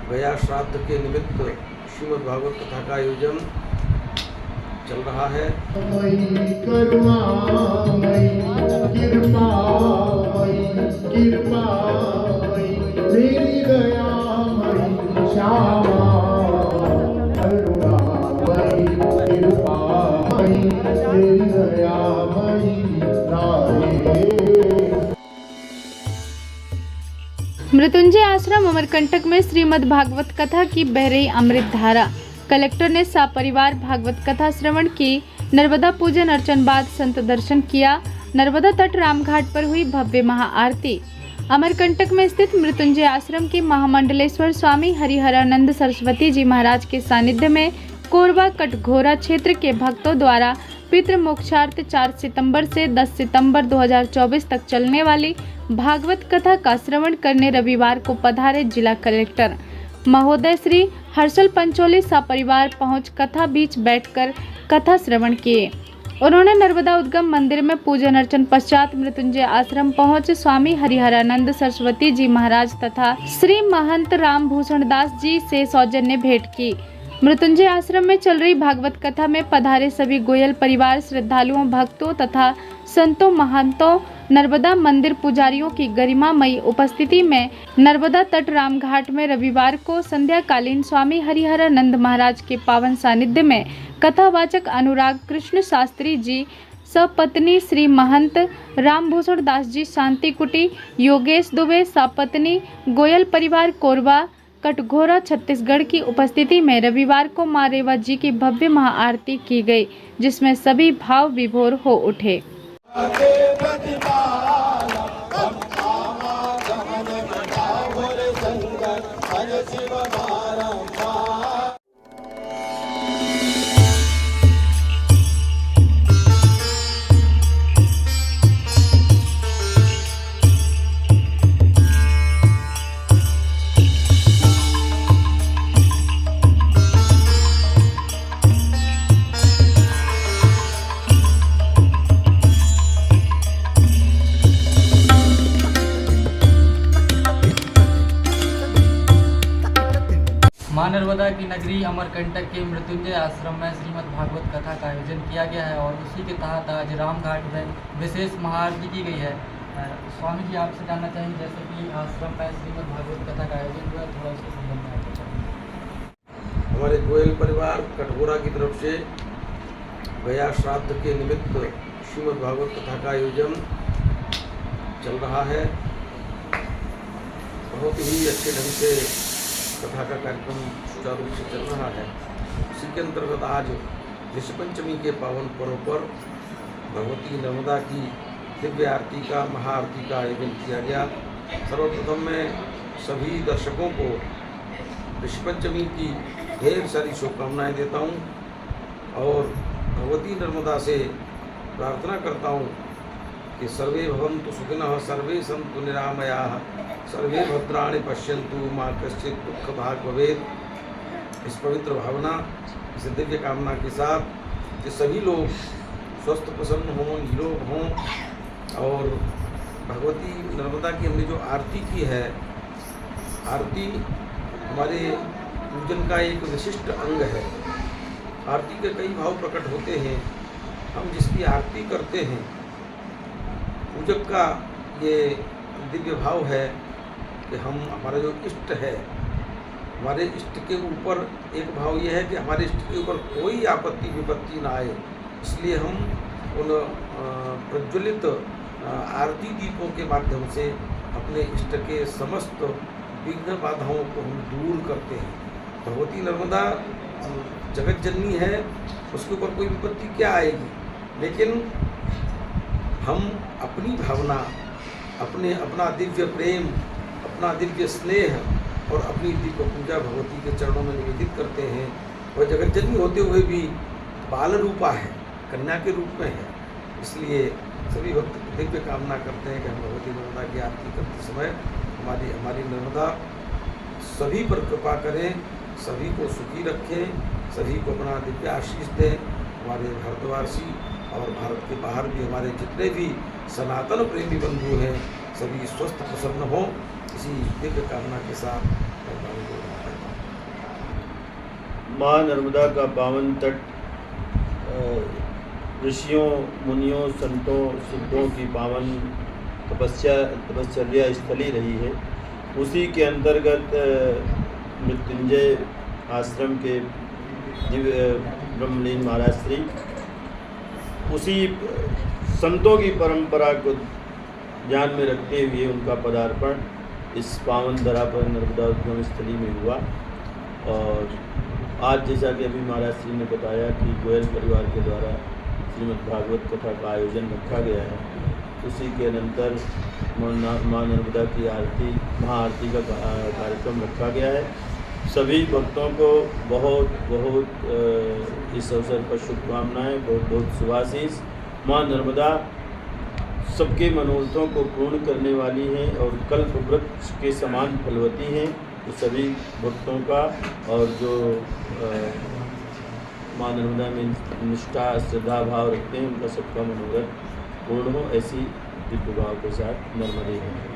गया श्राद्ध के निमित्त श्रीमद् भागवत कथा का आयोजन चल रहा है। मृत्युंजय आश्रम अमरकंटक में श्रीमद् भागवत कथा की बह रही अमृत धारा। कलेक्टर ने सपरिवार भागवत कथा श्रवण की। नर्मदा पूजन अर्चन बाद संत दर्शन किया। नर्मदा तट रामघाट पर हुई भव्य महाआरती। अमरकंटक में स्थित मृत्युंजय आश्रम के महामंडलेश्वर स्वामी हरिहरानंद सरस्वती जी महाराज के सानिध्य में कोरबा कटघोरा क्षेत्र के भक्तों द्वारा पितृ मोक्षार्थ 4 सितंबर से 10 सितंबर 2024 तक चलने वाली भागवत कथा का श्रवण करने रविवार को पधारे जिला कलेक्टर महोदय श्री हर्षल पंचोली सपरिवार पहुंच कथा बीच बैठकर कथा श्रवण किए। उन्होंने नर्मदा उद्गम मंदिर में पूजन अर्चन पश्चात मृत्युंजय आश्रम पहुंच स्वामी हरिहरानंद सरस्वती जी महाराज तथा श्री महंत रामभूषण दास जी से सौजन्य भेंट की। मृत्युंजय आश्रम में चल रही भागवत कथा में पधारे सभी गोयल परिवार, श्रद्धालुओं, भक्तों तथा संतों, महंतों, नर्मदा मंदिर पुजारियों की गरिमामयी उपस्थिति में नर्मदा तट रामघाट में रविवार को संध्याकालीन स्वामी हरिहरानंद महाराज के पावन सानिध्य में कथावाचक अनुराग कृष्ण शास्त्री जी, सपत्नी श्री महंत रामभूषण दास जी, शांति कुटी योगेश दुबे, सपत्नी गोयल परिवार कोरबा कटघोरा छत्तीसगढ़ की उपस्थिति में रविवार को मां रेवा जी की भव्य महाआरती की गई, जिसमें सभी भाव विभोर हो उठे। मां नर्मदा की नगरी अमरकंटक के मृत्युंजय आश्रम में श्रीमद् भागवत कथा का आयोजन किया गया है और उसी के तहत आज रामघाट में विशेष महाआरती की गई है। स्वामी जी, आपसे जानना चाहिए, जैसे कि आश्रम में श्रीमद् भागवत कथा का आयोजन हुआ, थोड़ा उसके संबंध में आपको चाहिए। हमारे गोयल परिवार कटघोरा की तरफ से गया श्राद्ध के निमित्त श्रीमद् भागवत कथा का आयोजन चल रहा है। बहुत ही अच्छे ढंग से कथा का कार्यक्रम सुचारू रूप से चल रहा है। इसी के अंतर्गत आज ऋषि पंचमी के पावन पर्व पर भगवती नर्मदा की दिव्य आरती का, महाआरती का आयोजन किया गया। सर्वप्रथम मैं सभी दर्शकों को ऋषि पंचमी की ढेर सारी शुभकामनाएं देता हूं और भगवती नर्मदा से प्रार्थना करता हूं कि सर्वे भवन्तु सुखिनः, सर्वे सन्तु निरामयाः, सर्वे भद्राणि पश्यन्तु, मां कश्चित् दुःख भाग् भवेत्। इस पवित्र भावना, इस दिव्य कामना के साथ कि सभी लोग स्वस्थ प्रसन्न हों, निरोग हों। और भगवती नर्मदा की हमने जो आरती की है, आरती हमारे पूजन का एक विशिष्ट अंग है। आरती के कई भाव प्रकट होते हैं। हम जिसकी आरती करते हैं, पूजक का ये दिव्य भाव है कि हम, हमारा जो इष्ट है, हमारे इष्ट के ऊपर एक भाव ये है कि हमारे इष्ट के ऊपर कोई आपत्ति विपत्ति ना आए। इसलिए हम उन प्रज्वलित आरती दीपों के माध्यम से अपने इष्ट के समस्त विघ्न बाधाओं को हम दूर करते हैं। भगवती नर्मदा जगत जननी है, उसके ऊपर कोई विपत्ति क्या आएगी, लेकिन हम अपनी भावना, अपना दिव्य प्रेम, अपना दिव्य स्नेह और अपनी दिव्य पूजा भगवती के चरणों में निवेदित करते हैं। वह जगत जननी होते हुए भी बाल रूपा है, कन्या के रूप में है। इसलिए सभी भक्त दिव्य कामना करते हैं कि हम भगवती नर्मदा की आरती करते समय हमारी नर्मदा सभी पर कृपा करें, सभी को सुखी रखें, सभी को अपना दिव्य आशीष दें। हमारे भारतवासी और भारत के बाहर भी हमारे जितने भी सनातन प्रेमी बंधु हैं, सभी स्वस्थ प्रसन्न हों, इसी दिव्य कामना के साथ माँ नर्मदा का पावन तट ऋषियों मुनियों संतों सिद्धों की पावन तपश्चर्या स्थली रही है। उसी के अंतर्गत मृत्युंजय आश्रम के दिव्य ब्रह्मलीन महाराज श्री उसी संतों की परंपरा को ध्यान में रखते हुए उनका पदार्पण इस पावन धरा पर नर्मदा उद्गम स्थली में हुआ। और आज जैसा कि अभी महाराज श्री ने बताया कि गोयल परिवार के द्वारा श्रीमद् भागवत कथा का आयोजन रखा गया है। उसी के अनंतर माँ नर्मदा की आरती महाआरती का कार्यक्रम रखा गया है। सभी भक्तों को बहुत बहुत इस अवसर पर शुभकामनाएँ, बहुत बहुत शुभाशीष। माँ नर्मदा सबके मनोरथों को पूर्ण करने वाली हैं और कल्प वृक्ष के समान फलवती हैं। तो सभी भक्तों का और जो माँ नर्मदा में निष्ठा श्रद्धा भाव रखते हैं उनका सबका मनोरथ पूर्ण हो, ऐसी दिव्य भाव के साथ नर्मदे हैं।